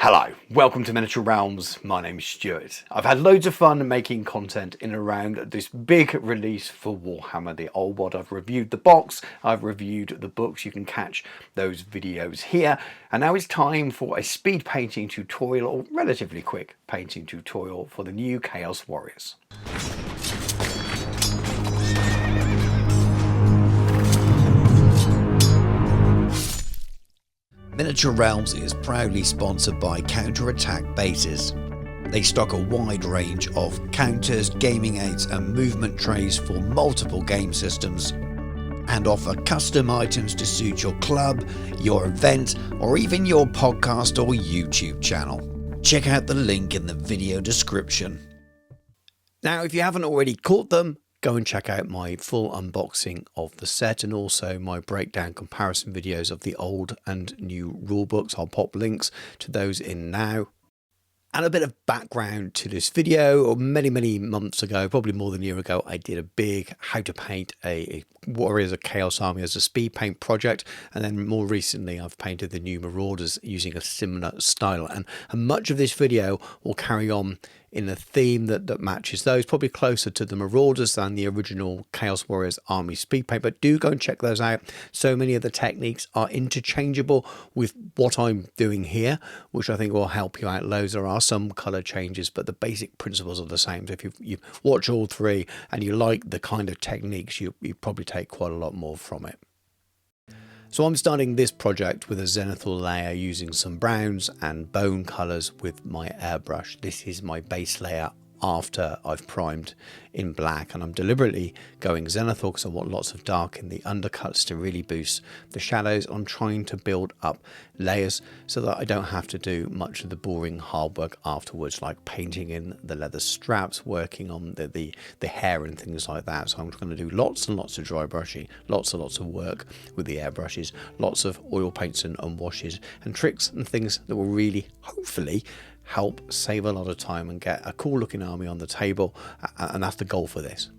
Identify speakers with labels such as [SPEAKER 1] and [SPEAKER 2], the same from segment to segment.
[SPEAKER 1] Hello, welcome to Miniature Realms. My name is Stuart. I've had loads of fun making content in and around this big release for Warhammer the Old World. I've reviewed the box, I've reviewed the books, you can catch those videos here. And now it's time for a speed painting tutorial, or relatively quick painting tutorial for the new Chaos Warriors.
[SPEAKER 2] Miniature Realms is proudly sponsored by Counter-Attack Bases. They stock a wide range of counters, gaming aids and movement trays for multiple game systems and offer custom items to suit your club, your event or even your podcast or YouTube channel. Check out the link in the video description.
[SPEAKER 1] Now, if you haven't already caught them, go and check out my full unboxing of the set and also my breakdown comparison videos of the old and new rulebooks. I'll pop links to those in now. And a bit of background to this video. Many months ago, probably more than a year ago, I did a big how to paint a Warriors of Chaos Army as a speed paint project. And then more recently, I've painted the new Marauders using a similar style. And much of this video will carry on in a theme that matches those, probably closer to the Marauders than the original Chaos Warriors Army speed paint, but do go and check those out. So many of the techniques are interchangeable with what I'm doing here, which I think will help you out loads. There are some color changes, but the basic principles are the same. So if you watch all three and you like the kind of techniques, you probably take quite a lot more from it. So I'm starting this project with a zenithal layer using some browns and bone colours with my airbrush. This is my base layer after I've primed in black, and I'm deliberately going zenithal because I want lots of dark in the undercuts to really boost the shadows. I'm trying to build up layers so that I don't have to do much of the boring hard work afterwards, like painting in the leather straps, working on the hair and things like that. So I'm going to do lots and lots of dry brushing, lots and lots of work with the airbrushes, lots of oil paints and washes and tricks and things that will really hopefully help save a lot of time and get a cool looking army on the table, and that's the goal for this.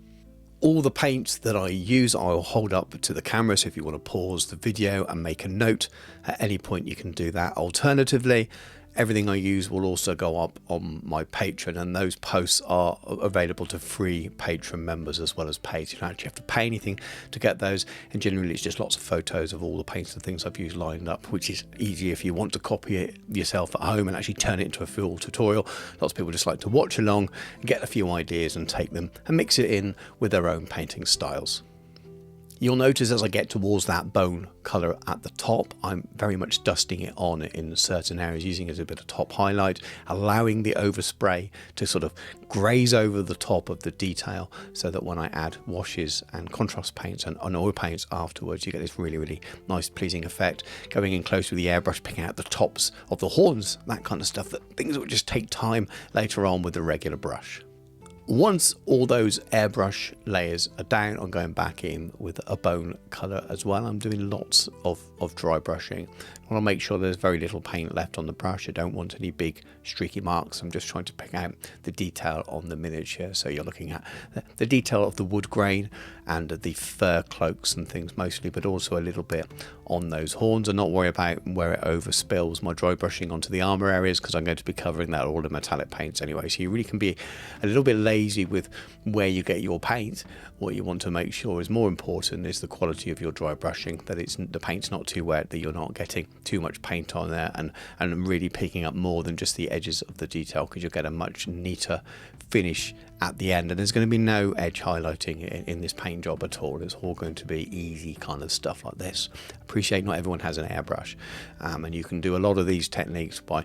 [SPEAKER 1] All the paints that I use I'll hold up to the camera, so if you want to pause the video and make a note at any point you can do that. Alternatively, everything I use will also go up on my Patreon, and those posts are available to free Patreon members as well as paid. You don't actually have to pay anything to get those, and generally it's just lots of photos of all the paints and things I've used lined up, which is easy if you want to copy it yourself at home and actually turn it into a full tutorial. Lots of people just like to watch along and get a few ideas and take them and mix it in with their own painting styles. You'll notice as I get towards that bone colour at the top, I'm very much dusting it on in certain areas, using it as a bit of top highlight, allowing the overspray to sort of graze over the top of the detail, so that when I add washes and contrast paints and oil paints afterwards, you get this really nice pleasing effect. Going in close with the airbrush, picking out the tops of the horns, that kind of stuff, things that would just take time later on with the regular brush. Once all those airbrush layers are down, I'm going back in with a bone colour as well. I'm doing lots of dry brushing. I want to make sure there's very little paint left on the brush. I don't want any big streaky marks. I'm just trying to pick out the detail on the miniature. So you're looking at the detail of the wood grain and the fur cloaks and things mostly, but also a little bit on those horns, and not worry about where it overspills my dry brushing onto the armour areas, because I'm going to be covering that all in metallic paints anyway. So you really can be a little bit lazy with where you get your paint. What you want to make sure is more important is the quality of your dry brushing, that the paint's not too wet, that you're not getting too much paint on there and really picking up more than just the edges of the detail, because you'll get a much neater finish at the end. And there's going to be no edge highlighting in this paint job at all. It's all going to be easy kind of stuff like this. Appreciate not everyone has an airbrush, and you can do a lot of these techniques by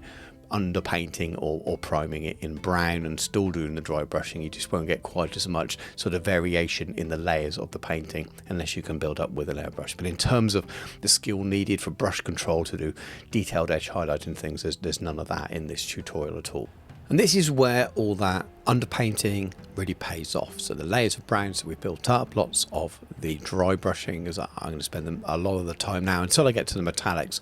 [SPEAKER 1] underpainting or priming it in brown and still doing the dry brushing. You just won't get quite as much sort of variation in the layers of the painting unless you can build up with an airbrush. But in terms of the skill needed for brush control to do detailed edge highlighting things, there's none of that in this tutorial at all. And this is where all that underpainting really pays off. So the layers of browns that we've built up, lots of the dry brushing, as I'm going to spend them a lot of the time now until I get to the metallics,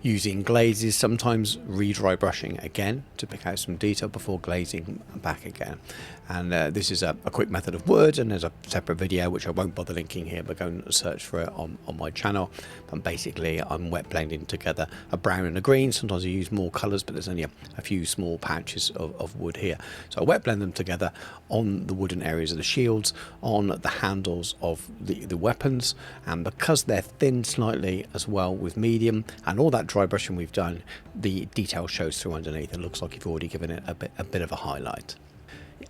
[SPEAKER 1] using glazes, sometimes re-dry brushing again to pick out some detail before glazing back again. And this is a quick method of wood, and there's a separate video which I won't bother linking here, but go and search for it on my channel. But basically I'm wet blending together a brown and a green. Sometimes I use more colours, but there's only a few small patches of wood here. So I wet blend them together on the wooden areas of the shields, on the handles of the weapons, and because they're thin slightly as well with medium, and all that dry brushing we've done, the detail shows through underneath. It looks like you've already given it a bit of a highlight.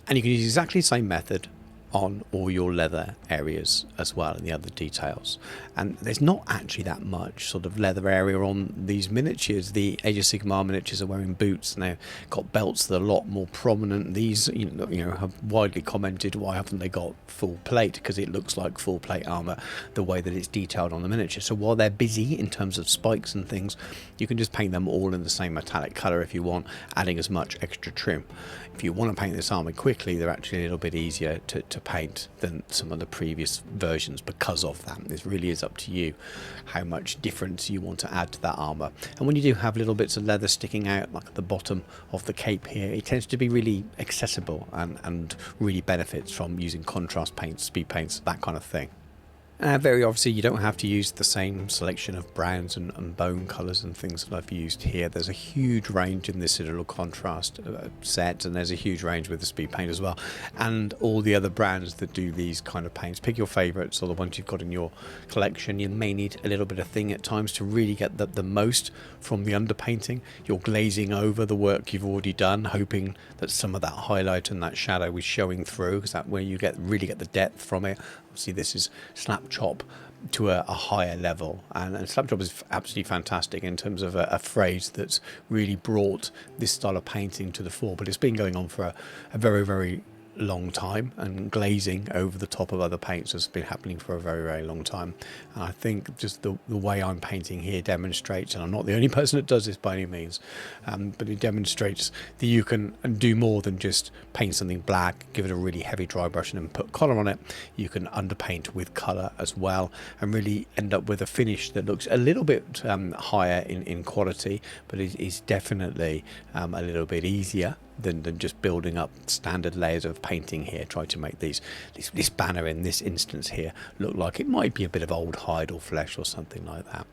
[SPEAKER 1] And you can use exactly the same method on all your leather areas as well, and the other details. And there's not actually that much sort of leather area on these miniatures. The Age of Sigmar miniatures are wearing boots, and they've got belts that are a lot more prominent. These you know have widely commented, why haven't they got full plate? Because it looks like full plate armor the way that it's detailed on the miniature. So while they're busy in terms of spikes and things, you can just paint them all in the same metallic color if you want, adding as much extra trim. If you want to paint this armor quickly, they're actually a little bit easier to paint than some of the previous versions because of that. This really is up to you how much difference you want to add to that armor. And when you do have little bits of leather sticking out, like at the bottom of the cape here, it tends to be really accessible and really benefits from using contrast paints, speed paints, that kind of thing. Very obviously you don't have to use the same selection of browns and bone colours and things that I've used here. There's a huge range in this Citadel Contrast set, and there's a huge range with the speed paint as well, and all the other brands that do these kind of paints. Pick your favourites or the ones you've got in your collection. You may need a little bit of thing at times to really get the most from the underpainting. You're glazing over the work you've already done, hoping that some of that highlight and that shadow is showing through, because that's where you really get the depth from it. Obviously this is slap chop to a higher level, and slap chop is absolutely fantastic in terms of a phrase that's really brought this style of painting to the fore, but it's been going on for a very, very long time, and glazing over the top of other paints has been happening for a very, very long time. And I think just the way I'm painting here demonstrates, and I'm not the only person that does this by any means, but it demonstrates that you can do more than just paint something black, give it a really heavy dry brush and then put colour on it. You can underpaint with colour as well and really end up with a finish that looks a little bit higher in quality, but it is definitely a little bit easier than just building up standard layers of painting here. Try to make this banner in this instance here look like it might be a bit of old hide or flesh or something like that.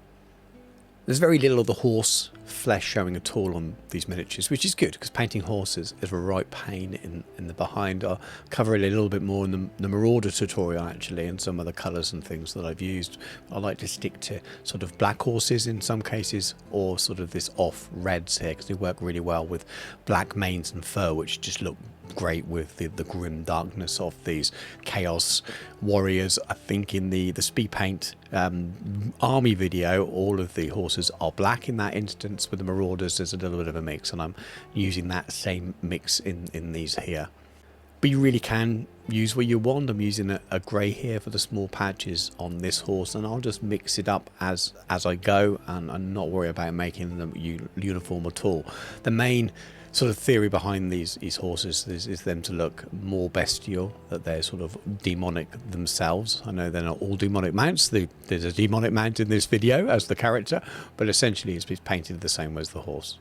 [SPEAKER 1] There's very little of the horse flesh showing at all on these miniatures, which is good, because painting horses is a right pain in the behind. I'll cover it a little bit more in the Marauder tutorial actually, and some of the colours and things that I've used. I like to stick to sort of black horses in some cases, or sort of this off reds here, because they work really well with black manes and fur, which just look great with the grim darkness of these chaos warriors. I think in the speed paint army video, all of the horses are black. In that instance with the Marauders there's a little bit of a mix, and I'm using that same mix in these here. But you really can use what you want. I'm using a grey here for the small patches on this horse, and I'll just mix it up as I go, and not worry about making them uniform at all. The main sort of theory behind these horses is them to look more bestial, that they're sort of demonic themselves. I know they're not all demonic mounts. There's a demonic mount in this video as the character, but essentially it's painted the same way as the horse.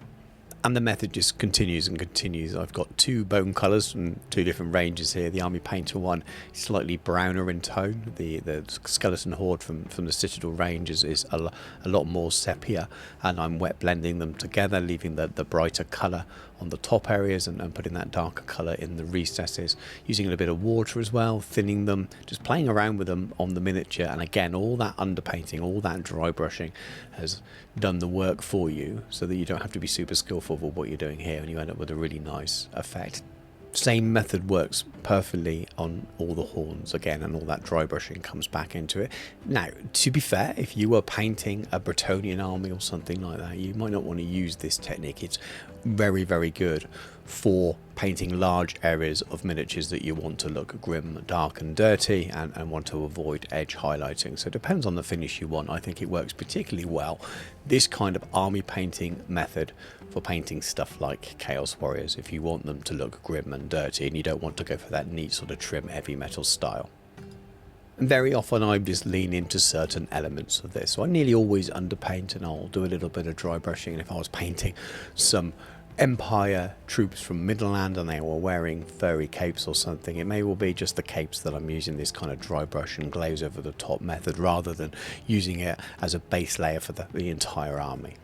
[SPEAKER 1] And the method just continues and continues. I've got two bone colours from two different ranges here. The Army Painter one is slightly browner in tone. The Skeleton Horde from the Citadel range is a lot more sepia, and I'm wet blending them together, leaving the brighter colour on the top areas and putting that darker colour in the recesses, using a little bit of water as well, thinning them, just playing around with them on the miniature. And again, all that underpainting, all that dry brushing has done the work for you, so that you don't have to be super skillful with what you're doing here, and you end up with a really nice effect. Same method works perfectly on all the horns again, and all that dry brushing comes back into it. Now, to be fair, if you were painting a Bretonnian army or something like that, you might not want to use this technique. It's very, very good for painting large areas of miniatures that you want to look grim, dark and dirty, and want to avoid edge highlighting. So it depends on the finish you want. I think it works particularly well, this kind of army painting method, for painting stuff like Chaos Warriors if you want them to look grim and dirty and you don't want to go for that neat sort of trim heavy metal style. And very often I just lean into certain elements of this. So I nearly always underpaint, and I'll do a little bit of dry brushing. And if I was painting some Empire troops from Middleland and they were wearing furry capes or something, it may well be just the capes that I'm using this kind of dry brush and glaze over the top method rather than using it as a base layer for the entire army.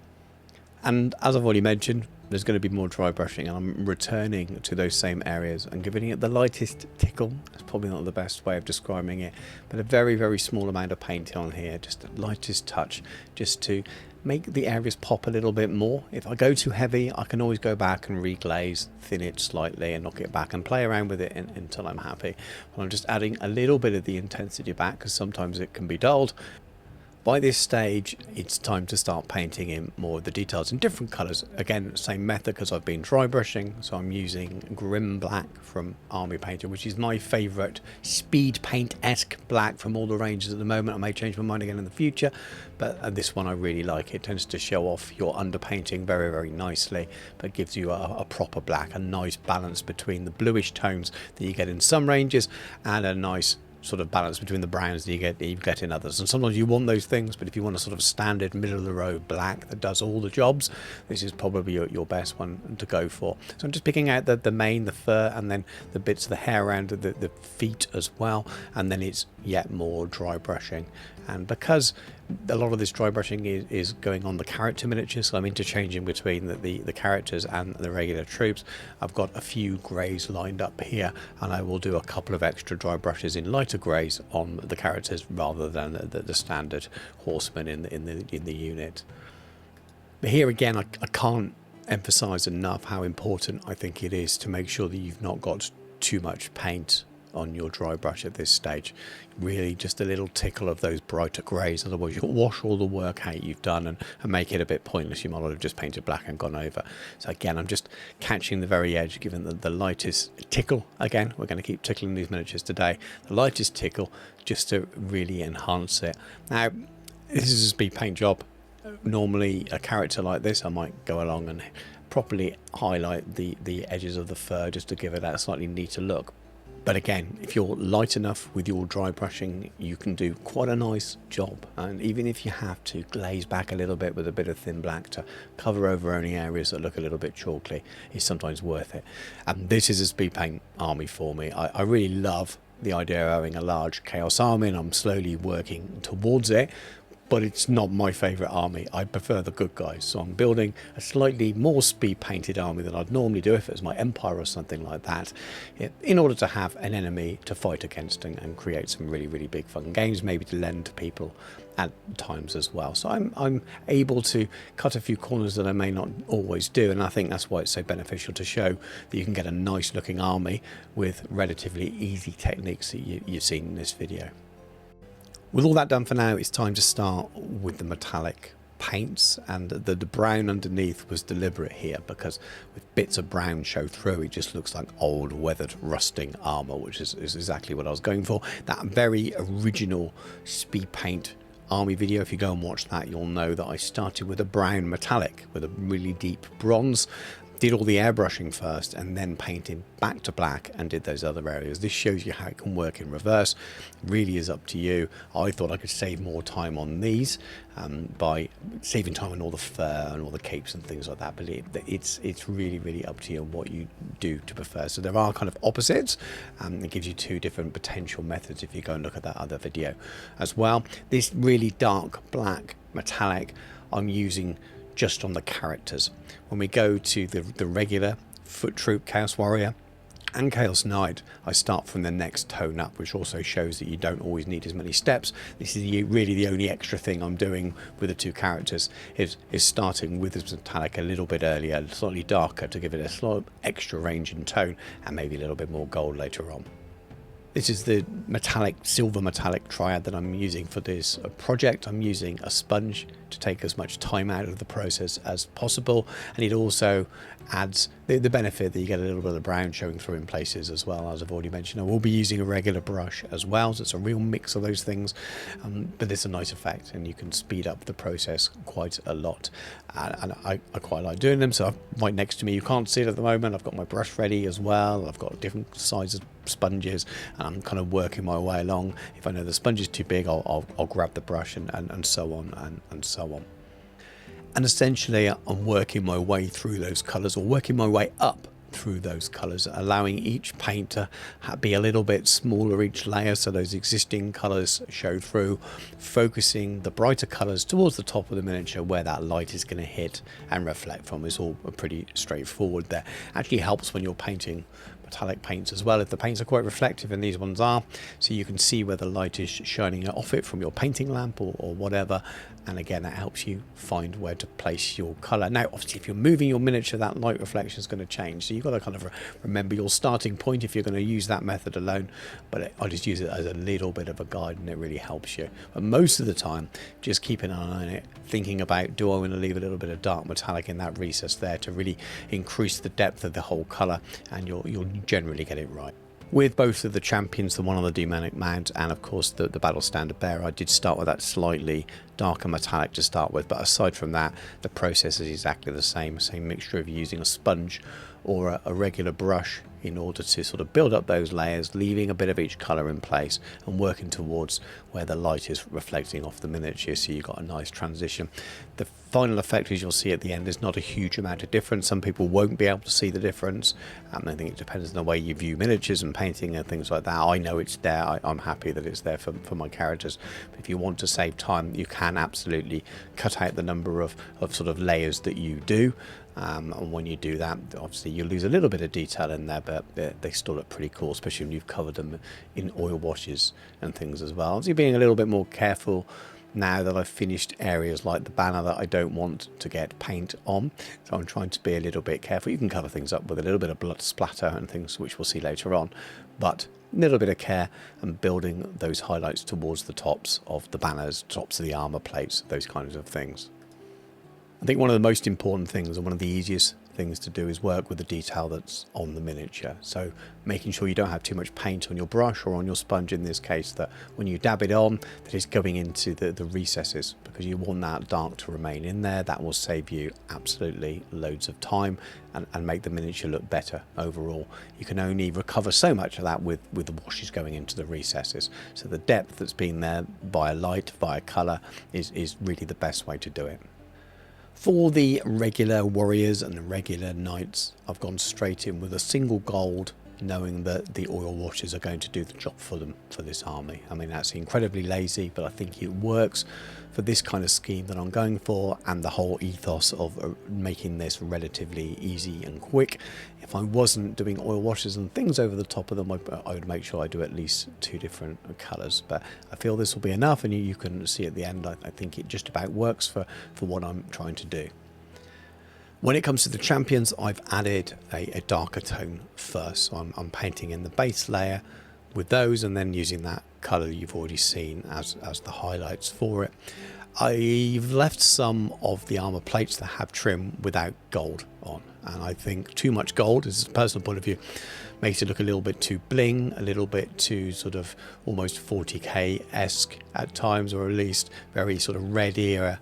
[SPEAKER 1] And as I've already mentioned, there's going to be more dry brushing, and I'm returning to those same areas and giving it the lightest tickle. That's probably not the best way of describing it, but a very, very small amount of paint on here, just the lightest touch, just to make the areas pop a little bit more. If I go too heavy, I can always go back and reglaze, thin it slightly and knock it back and play around with it until I'm happy. But I'm just adding a little bit of the intensity back because sometimes it can be dulled. By this stage, it's time to start painting in more of the details in different colours. Again, same method because I've been dry brushing, so I'm using Grim Black from Army Painter, which is my favourite speed paint-esque black from all the ranges at the moment. I may change my mind again in the future, but this one I really like. It tends to show off your underpainting very, very nicely, but gives you a proper black, a nice balance between the bluish tones that you get in some ranges and a nice sort of balance between the browns that you get in others. And sometimes you want those things, but if you want a sort of standard middle of the road black that does all the jobs, this is probably your best one to go for. So I'm just picking out the mane, the fur, and then the bits of the hair around the feet as well, and then it's yet more dry brushing. And because a lot of this dry brushing is going on the character miniatures, so I'm interchanging between the characters and the regular troops, I've got a few greys lined up here, and I will do a couple of extra dry brushes in lighter greys on the characters rather than the standard horsemen in the unit. But here again, I can't emphasize enough how important I think it is to make sure that you've not got too much paint on your dry brush at this stage. Really just a little tickle of those brighter greys, otherwise you'll wash all the work out you've done and make it a bit pointless. You might not have just painted black and gone over. So again, I'm just catching the very edge, giving the lightest tickle. Again, we're going to keep tickling these miniatures today. The lightest tickle just to really enhance it. Now, this is a speed paint job. Normally a character like this, I might go along and properly highlight the edges of the fur just to give it that slightly neater look. But again, if you're light enough with your dry brushing, you can do quite a nice job. And even if you have to glaze back a little bit with a bit of thin black to cover over any areas that look a little bit chalky, it's sometimes worth it. And this is a speed paint army for me. I really love the idea of having a large Chaos army, and I'm slowly working towards it. But it's not my favourite army. I prefer the good guys. So I'm building a slightly more speed painted army than I'd normally do if it was my Empire or something like that, in order to have an enemy to fight against and create some really, really big fun games, maybe to lend to people at times as well. So I'm able to cut a few corners that I may not always do, and I think that's why it's so beneficial to show that you can get a nice looking army with relatively easy techniques that you've seen in this video. With all that done for now, it's time to start with the metallic paints, and the brown underneath was deliberate here because with bits of brown show through, it just looks like old weathered rusting armor, which is exactly what I was going for. That very original speed paint army video, if you go and watch that, you'll know that I started with a brown metallic with a really deep bronze, did all the airbrushing first and then painted back to black and did those other areas. This shows you how it can work in reverse. It really is up to you. I thought I could save more time on these by saving time on all the fur and all the capes and things like that, but it's really, really up to you on what you do to prefer. So there are kind of opposites. It gives you two different potential methods if you go and look at that other video as well. This really dark black metallic I'm using just on the characters. When we go to the regular foot troop, Chaos Warrior and Chaos Knight, I start from the next tone up, which also shows that you don't always need as many steps. This is really the only extra thing I'm doing with the two characters is starting with this metallic a little bit earlier, slightly darker, to give it a slight extra range in tone and maybe a little bit more gold later on. This is the silver metallic triad that I'm using for this project. I'm using a sponge to take as much time out of the process as possible, and it also adds the benefit that you get a little bit of brown showing through in places as well. As I've already mentioned, I will be using a regular brush as well, so it's a real mix of those things, but it's a nice effect and you can speed up the process quite a lot, and I quite like doing them. So right next to me, you can't see it at the moment, I've got my brush ready as well. I've got different sizes sponges and I'm kind of working my way along. If I know the sponge is too big, I'll grab the brush and so on and so on. And essentially I'm working my way through those colours, or working my way up through those colours, allowing each paint to be a little bit smaller each layer so those existing colours show through, focusing the brighter colours towards the top of the miniature where that light is going to hit and reflect from. It's all pretty straightforward there. Actually helps when you're painting metallic paints as well, if the paints are quite reflective, and these ones are, so you can see where the light is shining off it from your painting lamp or whatever, and again that helps you find where to place your colour. Now obviously if you're moving your miniature, that light reflection is going to change, so you've got to kind of remember your starting point if you're going to use that method alone, but I just use it as a little bit of a guide and it really helps you. But most of the time just keep an eye on it, thinking about, do I want to leave a little bit of dark metallic in that recess there to really increase the depth of the whole colour, and you'll generally get it right. With both of the champions, the one on the demonic mount and of course the battle standard bearer, I did start with that slightly darker metallic to start with, but aside from that the process is exactly the same mixture of using a sponge or a regular brush in order to sort of build up those layers, leaving a bit of each colour in place and working towards where the light is reflecting off the miniature, so you've got a nice transition. The final effect, as you'll see at the end, is not a huge amount of difference. Some people won't be able to see the difference, and I think it depends on the way you view miniatures and painting and things like that. I know it's there, I'm happy that it's there for my characters, but if you want to save time, you can absolutely cut out the number of sort of layers that you do. And when you do that, obviously you lose a little bit of detail in there, but they still look pretty cool, especially when you've covered them in oil washes and things as well. So you're being a little bit more careful now that I've finished areas like the banner that I don't want to get paint on. So I'm trying to be a little bit careful. You can cover things up with a little bit of blood splatter and things, which we'll see later on, but a little bit of care and building those highlights towards the tops of the banners, tops of the armor plates, those kinds of things. I think one of the most important things, and one of the easiest things to do, is work with the detail that's on the miniature. So making sure you don't have too much paint on your brush or on your sponge in this case, that when you dab it on, that it's going into the recesses, because you want that dark to remain in there. That will save you absolutely loads of time and make the miniature look better overall. You can only recover so much of that with the washes going into the recesses. So the depth that's been there via light, via colour, is really the best way to do it. For the regular warriors and the regular knights, I've gone straight in with a single gold, knowing that the oil washes are going to do the job for them, for this army. I mean, that's incredibly lazy, but I think it works for this kind of scheme that I'm going for, and the whole ethos of making this relatively easy and quick. If I wasn't doing oil washes and things over the top of them, I would make sure I do at least 2 different colours, but I feel this will be enough, and you can see at the end, I think it just about works for what I'm trying to do. When it comes to the champions, I've added a darker tone first, so I'm painting in the base layer with those, and then using that colour you've already seen as the highlights for it. I've left some of the armour plates that have trim without gold on, and I think too much gold, as a personal point of view, makes it look a little bit too bling, a little bit too sort of almost 40k-esque at times, or at least very sort of red era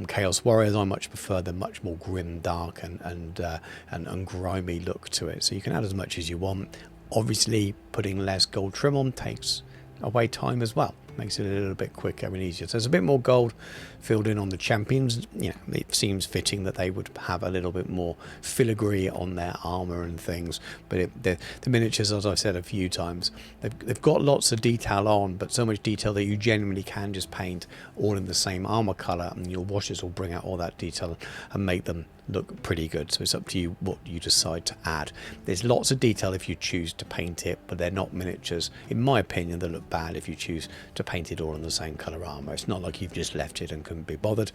[SPEAKER 1] Chaos Warriors. I much prefer the much more grim, dark and grimy look to it. So you can add as much as you want. Obviously putting less gold trim on takes away time as well, makes it a little bit quicker and easier. So there's a bit more gold filled in on the champions. You know, it seems fitting that they would have a little bit more filigree on their armor and things, but the miniatures, as I've said a few times, they've got lots of detail on, but so much detail that you genuinely can just paint all in the same armor color, and your washes will bring out all that detail and make them look pretty good. So it's up to you what you decide to add. There's lots of detail if you choose to paint it, but they're not miniatures, in my opinion, that look bad if you choose to paint it all in the same color armor. It's not like you've just left it and couldn't be bothered.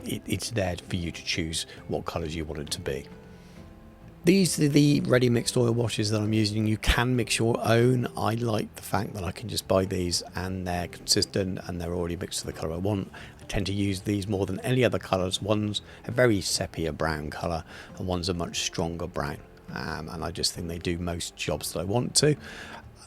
[SPEAKER 1] It's there for you to choose what colors you want it to be. These are the ready mixed oil washes that I'm using. You can mix your own. I like the fact that I can just buy these and they're consistent and they're already mixed to the colour I want. I tend to use these more than any other colours. One's a very sepia brown colour and one's a much stronger brown. And I just think they do most jobs that I want to.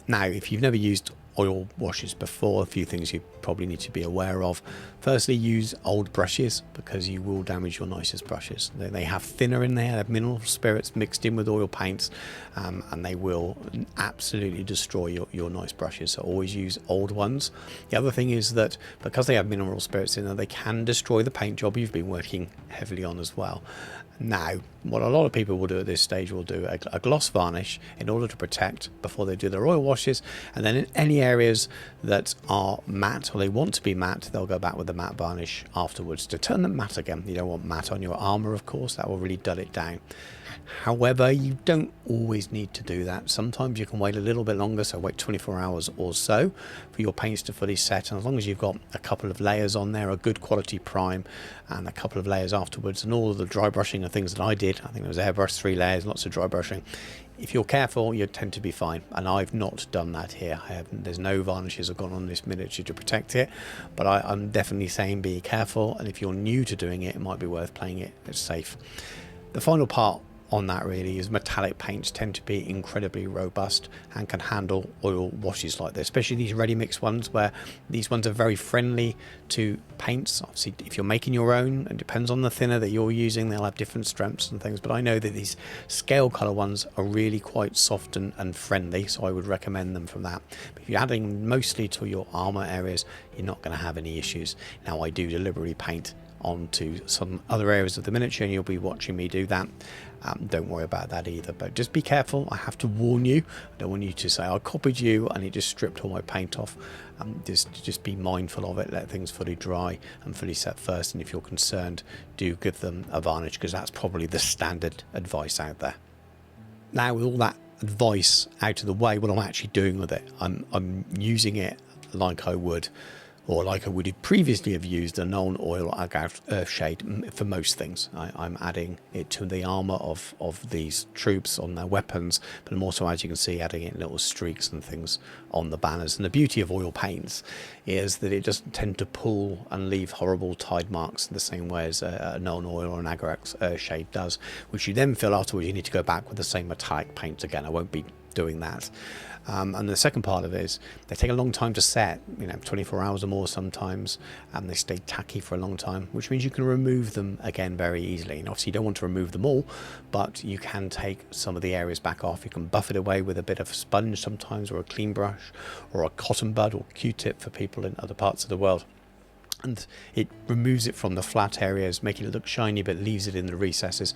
[SPEAKER 1] Now, if you've never used oil washes before, a few things you probably need to be aware of. Firstly, use old brushes because you will damage your nicest brushes. They have thinner in there, they have mineral spirits mixed in with oil paints, and they will absolutely destroy your nice brushes. So always use old ones. The other thing is that because they have mineral spirits in there, they can destroy the paint job you've been working heavily on as well. Now, what a lot of people will do at this stage will do a gloss varnish in order to protect before they do their oil washes, and then in any areas that are matte or they want to be matte, they'll go back with the matte varnish afterwards to turn them matte again. You don't want matte on your armour, of course, that will really dull it down. However, you don't always need to do that. Sometimes you can wait a little bit longer, so wait 24 hours or so for your paints to fully set. And as long as you've got a couple of layers on there, a good quality prime, and a couple of layers afterwards, and all of the dry brushing and things that I did, I think it was airbrush, 3 layers, lots of dry brushing. If you're careful, you tend to be fine. And I've not done that here. There's no varnishes have gone on this miniature to protect it, but I'm definitely saying be careful. And if you're new to doing it, it might be worth playing it. It's safe. The final part on that really is metallic paints tend to be incredibly robust and can handle oil washes like this, especially these ready mix ones, where these ones are very friendly to paints. Obviously, if you're making your own, it depends on the thinner that you're using, they'll have different strengths and things, but I know that these scale color ones are really quite soft and friendly, so I would recommend them from that. But if you're adding mostly to your armor areas, you're not going to have any issues. Now, I do deliberately paint onto some other areas of the miniature, and you'll be watching me do that. Don't worry about that either, but just be careful. I have to warn you. I don't want you to say I copied you and it just stripped all my paint off. Just be mindful of it. Let things fully dry and fully set first, and if you're concerned, do give them a varnish, because that's probably the standard advice out there. Now, with all that advice out of the way, what I'm actually doing with it, I'm using it like I would, or like I would have previously have used a non-oil agave earth shade for most things. I'm adding it to the armour of these troops on their weapons, but I'm also, as you can see, adding in little streaks and things on the banners. And the beauty of oil paints is that it doesn't tend to pull and leave horrible tide marks in the same way as a non-oil or an agave earth shade does, which you then feel afterwards you need to go back with the same metallic paint again. I won't be doing that. And the second part of it is they take a long time to set, 24 hours or more sometimes, and they stay tacky for a long time, which means you can remove them again very easily. And obviously you don't want to remove them all, but you can take some of the areas back off. You can buff it away with a bit of sponge sometimes, or a clean brush, or a cotton bud or Q-tip for people in other parts of the world. And it removes it from the flat areas, making it look shiny, but leaves it in the recesses,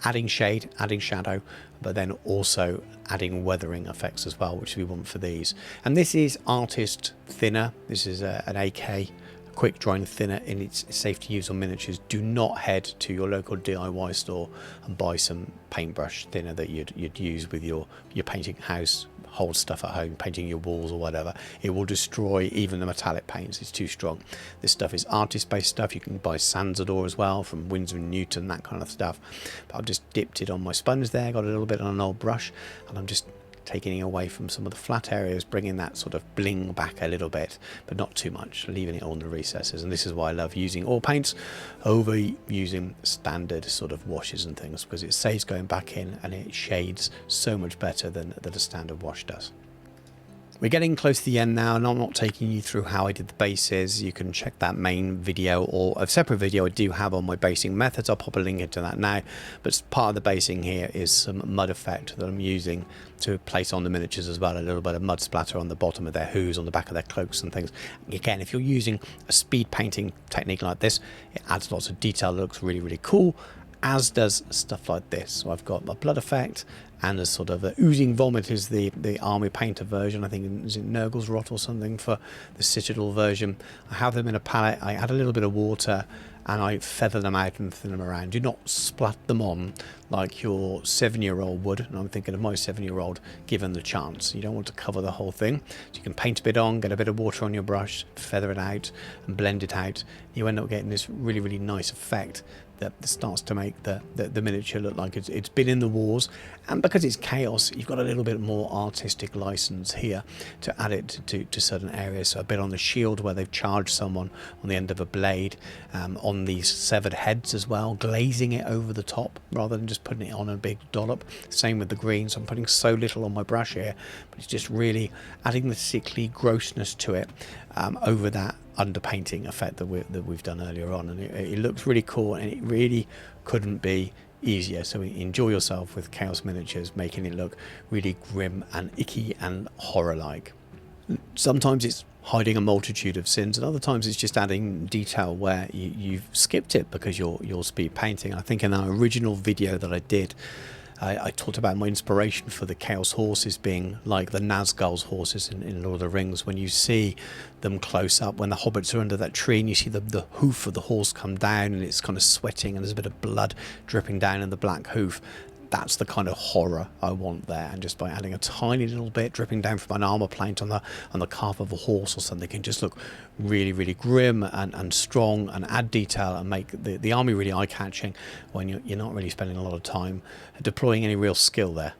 [SPEAKER 1] adding shade, adding shadow, but then also adding weathering effects as well, which we want for these. And this is artist thinner. This is an AK quick drying thinner, and it's safe to use on miniatures. Do not head to your local DIY store and buy some paintbrush thinner that you'd use with your painting house hold stuff at home, painting your walls or whatever. It will destroy even the metallic paints. It's too strong. This stuff is artist-based stuff. You can buy Sansador as well from Winsor & Newton, that kind of stuff. But I've just dipped it on my sponge there, got a little bit on an old brush, and I'm just taking it away from some of the flat areas, bringing that sort of bling back a little bit, but not too much, leaving it on the recesses. And this is why I love using oil paints over using standard sort of washes and things, because it saves going back in and it shades so much better than a standard wash does. We're getting close to the end now, and I'm not taking you through how I did the bases. You can check that main video, or a separate video I do have on my basing methods. I'll pop a link into that now. But part of the basing here is some mud effect that I'm using to place on the miniatures as well. A little bit of mud splatter on the bottom of their hooves, on the back of their cloaks and things. Again, if you're using a speed painting technique like this, it adds lots of detail. It looks really, really cool, as does stuff like this. So I've got my blood effect, and a sort of oozing vomit is the army painter version. I think is it Nurgle's Rot or something for the Citadel version. I have them in a palette. I add a little bit of water and I feather them out and thin them around. Do not splat them on like your 7-year-old would. And I'm thinking of my 7-year-old given the chance. You don't want to cover the whole thing. So you can paint a bit on, get a bit of water on your brush, feather it out and blend it out. You end up getting this really, really nice effect. that starts to make the miniature look like it's been in the wars. And because it's chaos, you've got a little bit more artistic license here to add it to certain areas. So a bit on the shield where they've charged someone on the end of a blade, on these severed heads as well, glazing it over the top rather than just putting it on a big dollop. Same with the green. So I'm putting so little on my brush here, but it's just really adding the sickly grossness to it, over that underpainting effect that we've done earlier on. And it looks really cool, and it really couldn't be easier. So enjoy yourself with Chaos Miniatures, making it look really grim and icky and horror-like. Sometimes it's hiding a multitude of sins, and other times it's just adding detail where you've skipped it because you're speed painting. I think in our original video that I did, I talked about my inspiration for the Chaos horses being like the Nazgul's horses in Lord of the Rings. When you see them close up, when the hobbits are under that tree and you see the hoof of the horse come down and it's kind of sweating and there's a bit of blood dripping down in the black hoof, that's the kind of horror I want there. And just by adding a tiny little bit dripping down from an armor plate on the calf of a horse or something, can just look really, really grim and strong, and add detail and make the army really eye-catching when you're not really spending a lot of time deploying any real skill there.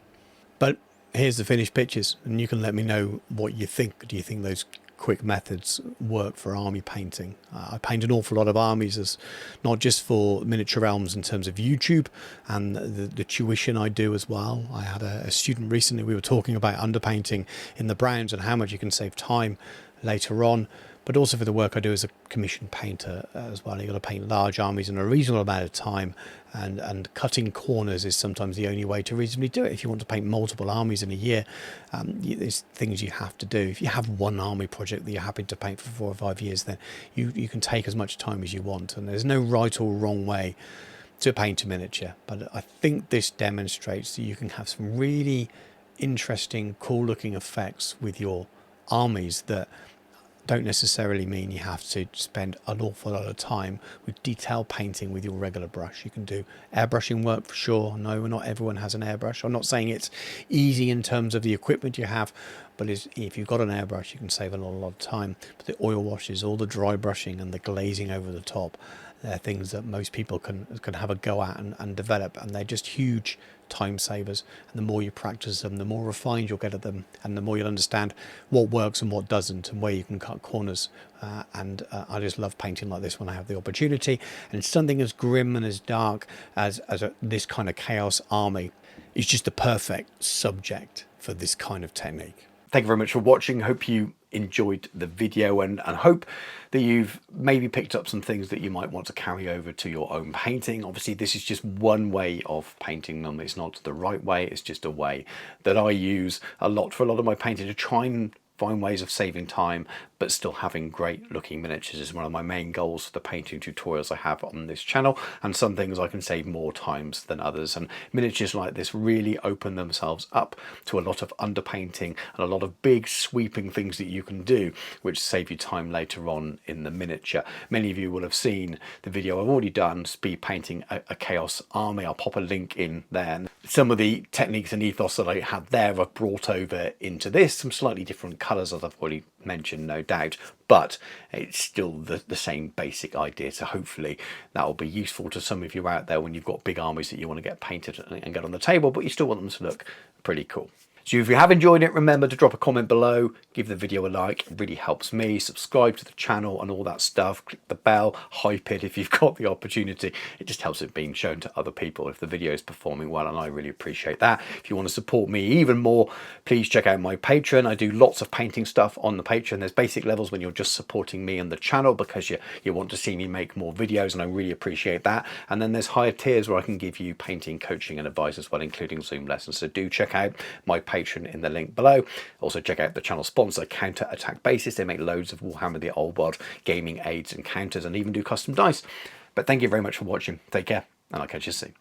[SPEAKER 1] But here's the finished pictures, and you can let me know what you think. Do you think those quick methods work for army painting? I paint an awful lot of armies, as not just for Miniature Realms in terms of YouTube and the tuition I do as well. I had a student recently, we were talking about underpainting in the browns and how much you can save time later on, but also for the work I do as a commissioned painter as well. You've got to paint large armies in a reasonable amount of time, and cutting corners is sometimes the only way to reasonably do it. If you want to paint multiple armies in a year, there's things you have to do. If you have one army project that you're happy to paint for 4 or 5 years, then you can take as much time as you want, and there's no right or wrong way to paint a miniature. But I think this demonstrates that you can have some really interesting, cool looking effects with your armies that don't necessarily mean you have to spend an awful lot of time with detail painting with your regular brush. You can do airbrushing work for sure. No, not everyone has an airbrush. I'm not saying it's easy in terms of the equipment you have, but if you've got an airbrush, you can save a lot of time. But the oil washes, all the dry brushing and the glazing over the top, they're things that most people can have a go at and develop, and they're just huge time savers. And the more you practice them, the more refined you'll get at them, and the more you'll understand what works and what doesn't, and where you can cut corners. I just love painting like this when I have the opportunity. And something as grim and as dark as this kind of chaos army is just the perfect subject for this kind of technique. Thank you very much for watching. Hope you enjoyed the video, and hope that you've maybe picked up some things that you might want to carry over to your own painting. Obviously, this is just one way of painting them. It's not the right way. It's just a way that I use a lot for a lot of my painting, to try and find ways of saving time but still having great looking miniatures is one of my main goals for the painting tutorials I have on this channel. And some things I can save more times than others, and miniatures like this really open themselves up to a lot of underpainting and a lot of big sweeping things that you can do, which save you time later on in the miniature. Many of you will have seen the video I've already done, speed painting a chaos army. I'll pop a link in there. Some of the techniques and ethos that I had there I've brought over into this, some slightly different colours as I've already mentioned, no doubt, but it's still the same basic idea. So hopefully that will be useful to some of you out there when you've got big armies that you want to get painted and get on the table, but you still want them to look pretty cool. So if you have enjoyed it, remember to drop a comment below, give the video a like, it really helps me. Subscribe to the channel and all that stuff. Click the bell, hype it if you've got the opportunity. It just helps it being shown to other people if the video is performing well, and I really appreciate that. If you want to support me even more, please check out my Patreon. I do lots of painting stuff on the Patreon. There's basic levels when you're just supporting me and the channel because you want to see me make more videos, and I really appreciate that. And then there's higher tiers where I can give you painting, coaching and advice as well, including Zoom lessons. So do check out my Patreon in the link below. Also check out the channel sponsor, Counter Attack Bases. They make loads of Warhammer the Old World gaming aids and counters, and even do custom dice. But thank you very much for watching. Take care, and I'll catch you soon.